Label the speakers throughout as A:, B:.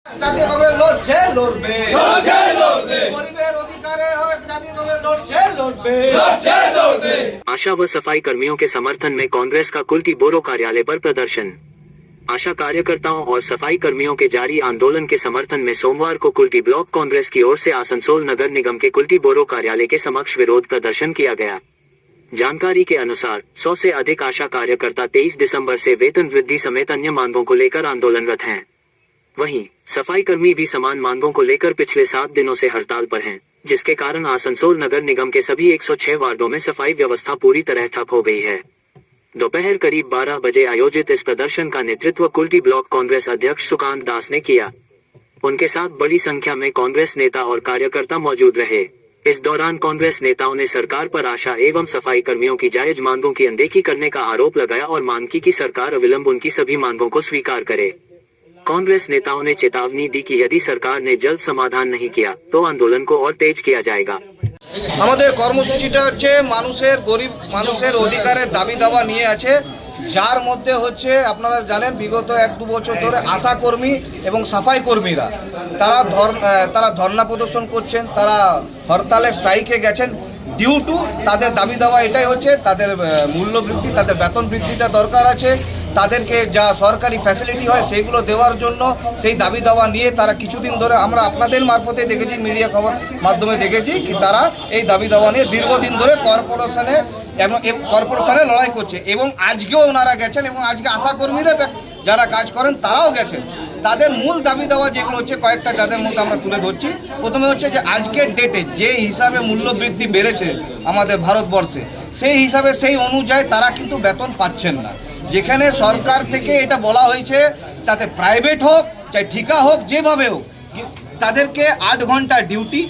A: জাতীয় কংগ্রেস লড়ছে লড়বে, গরিবের অধিকারে হয় জাতীয় কংগ্রেস লড়ছে লড়বে।
B: आशा व सफाई कर्मियों के समर्थन में कांग्रेस का कुल्टी बोरो कार्यालय पर प्रदर्शन। आशा कार्यकर्ताओं और सफाई कर्मियों के जारी आंदोलन के समर्थन में सोमवार को कुल्टी ब्लॉक कांग्रेस की ओर से आसनसोल नगर निगम के कुल्टी बोरो कार्यालय के समक्ष विरोध प्रदर्शन किया गया। जानकारी के अनुसार 100 से अधिक आशा कार्यकर्ता 23 दिसंबर से वेतन वृद्धि समेत अन्य मांगों को लेकर आंदोलनरत हैं। वहीं सफाई कर्मी भी समान मांगों को लेकर पिछले 7 दिनों से हड़ताल पर हैं, जिसके कारण आसनसोल नगर निगम के सभी 106 वार्डों में सफाई व्यवस्था पूरी तरह ठप हो गई है। दोपहर करीब 12 बजे आयोजित इस प्रदर्शन का नेतृत्व कुल्टी ब्लॉक कांग्रेस अध्यक्ष सुकांत दास ने किया। उनके साथ बड़ी संख्या में कांग्रेस नेता और कार्यकर्ता मौजूद रहे। इस दौरान कांग्रेस नेताओं ने सरकार पर आशा एवं सफाई कर्मियों की जायज मांगों की अनदेखी करने का आरोप लगाया और मांग की कि सरकार अविलंब उनकी सभी मांगों को स्वीकार करे। कांग्रेस नेताओं ने चेतावनी दी कि यदि सरकार ने जल्द समाधान नहीं किया तो आंदोलन को और तेज किया जाएगा।
A: আমাদের কর্মসূচিটা হচ্ছে মানুষের গরিব মানুষের অধিকারের দাবি দাওয়া নিয়ে আছে, যার মধ্যে হচ্ছে আপনারা জানেন বিগত 1-2 বছর ধরে আশা কর্মী এবং সাফাই কর্মীরা তারা ধর্ণা প্রদর্শন করছেন, তারা হরতালে স্ট্রাইকে গেছেন। ডিউ টু তাদের দাবি দাওয়া এটাই হচ্ছে তাদের মূল্য বৃদ্ধি, তাদের বেতন বৃদ্ধিটা দরকার আছে, তাদেরকে যা সরকারি ফ্যাসিলিটি হয় সেগুলো দেওয়ার জন্য সেই দাবি দাওয়া নিয়ে তারা কিছুদিন ধরে আমরা আপনাদের মারফতে দেখেছি, মিডিয়া খবর মাধ্যমে দেখেছি কি তারা এই দাবি দাওয়া নিয়ে দীর্ঘদিন ধরে কর্পোরেশনে লড়াই করছে এবং আজকেও ওনারা গেছেন এবং আজকে আশাকর্মীরা যারা কাজ করেন তারাও গেছেন। তাদের মূল দাবি দেওয়া যেগুলো হচ্ছে কয়েকটা যাদের মধ্যে আমরা তুলে ধরছি। প্রথমে হচ্ছে যে আজকের ডেটে যে হিসাবে মূল্যবৃদ্ধি বেড়েছে আমাদের ভারতবর্ষে, সেই হিসাবে সেই অনুযায়ী তারা কিন্তু বেতন পাচ্ছেন না। যেখানে সরকার থেকে এটা বলা হয়েছে তাতে প্রাইভেট হোক চাই ঠিকা হোক যেভাবে হোক তাদেরকে 8 ঘন্টা ডিউটি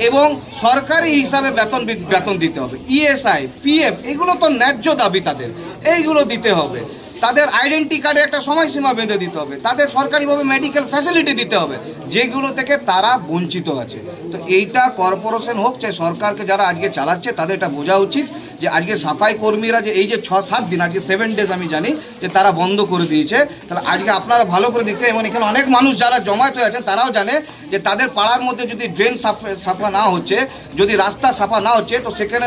A: এবং সরকারি হিসাবে বেতন দিতে হবে। ইএসআই পিএফ এগুলো তো ন্যায্য দাবি, তাদের এইগুলো দিতে হবে। তাদের আইডেন্টি কার্ডে একটা সময়সীমা বেঁধে দিতে হবে, তাদের সরকারিভাবে মেডিকেল ফ্যাসিলিটি দিতে হবে, যেগুলো থেকে তারা বঞ্চিত আছে। তো এইটা কর্পোরেশন হোক চাই সরকারকে যারা আজকে চালাচ্ছে তাদের এটা বোঝা উচিত যে আজকে সাফাই কর্মীরা যে এই যে 6-7 দিন আজকে 7 ডেজ আমি জানি যে তারা বন্ধ করে দিয়েছে, তাহলে আজকে আপনারা ভালো করে দেখছেন এবং এখানে অনেক মানুষ যারা জমায়েত হয়ে আছেন তারাও জানে যে তাদের পাড়ার মধ্যে যদি ড্রেন সাফা না হচ্ছে, যদি রাস্তা সাফা না হচ্ছে, তো সেখানে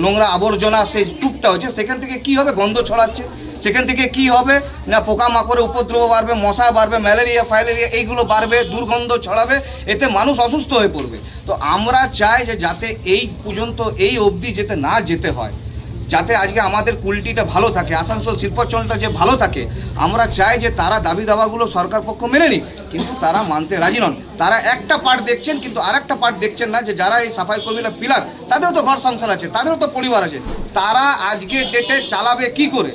A: নোংরা আবর্জনা সেই স্তূপটা হচ্ছে সেখান থেকে কি হবে, গন্ধ ছড়াচ্ছে, সেখান থেকে কি হবে না পোকামাকড়ের উপদ্রব বাড়বে, মশা বাড়বে, ম্যালেরিয়া ফাইলেরিয়া এইগুলো বাড়বে, দুর্গন্ধ ছড়াবে, এতে মানুষ অসুস্থ হয়ে পড়বে। তো আমরা চাই যে যাতে এই পর্যন্ত এই অবধি না যেতে হয়, যাতে আজকে আমাদের কুলটিটা ভালো থাকে, আসানসোল শিল্পাঞ্চলটা যে ভালো থাকে, আমরা চাই যে তারা দাবি দাওয়াগুলো সরকার পক্ষ মেনে নিক, কিন্তু তারা মানতে রাজি নন। তারা একটা পার্ট দেখছেন কিন্তু আরেকটা পার্ট দেখছেন না যে যারা এই সাফাই কর্মীরা পিলার, তাদেরও তো ঘর সংসার আছে, তাদেরও তো পরিবার আছে, তারা আজকে ডেটে চালাবে কি করে।